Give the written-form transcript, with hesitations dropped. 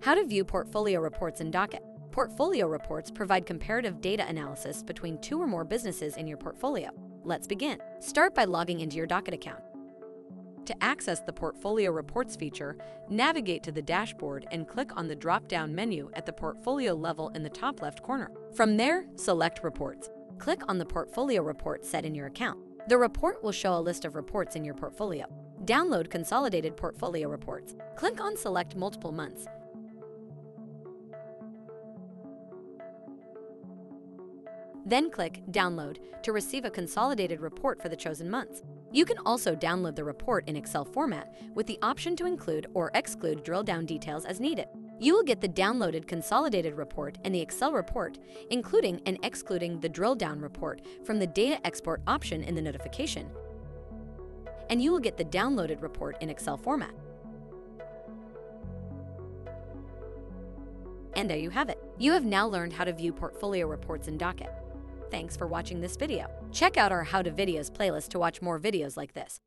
How to view portfolio reports in Docyt. Portfolio reports provide comparative data analysis between two or more businesses in your portfolio. Let's begin. Start by logging into your Docyt account. To access the Portfolio Reports feature, navigate to the dashboard and click on the drop-down menu at the portfolio level in the top left corner. From there, select Reports. Click on the portfolio report set in your account. The report will show a list of reports in your portfolio. Download consolidated portfolio reports. Click on Select Multiple Months. Then click Download to receive a consolidated report for the chosen months. You can also download the report in Excel format with the option to include or exclude drill-down details as needed. You will get the downloaded consolidated report and the Excel report, including and excluding the drill-down report from the Data Export option in the notification, and you will get the downloaded report in Excel format. And there you have it. You have now learned how to view portfolio reports in Docyt. Thanks for watching this video. Check out our How to Videos playlist to watch more videos like this.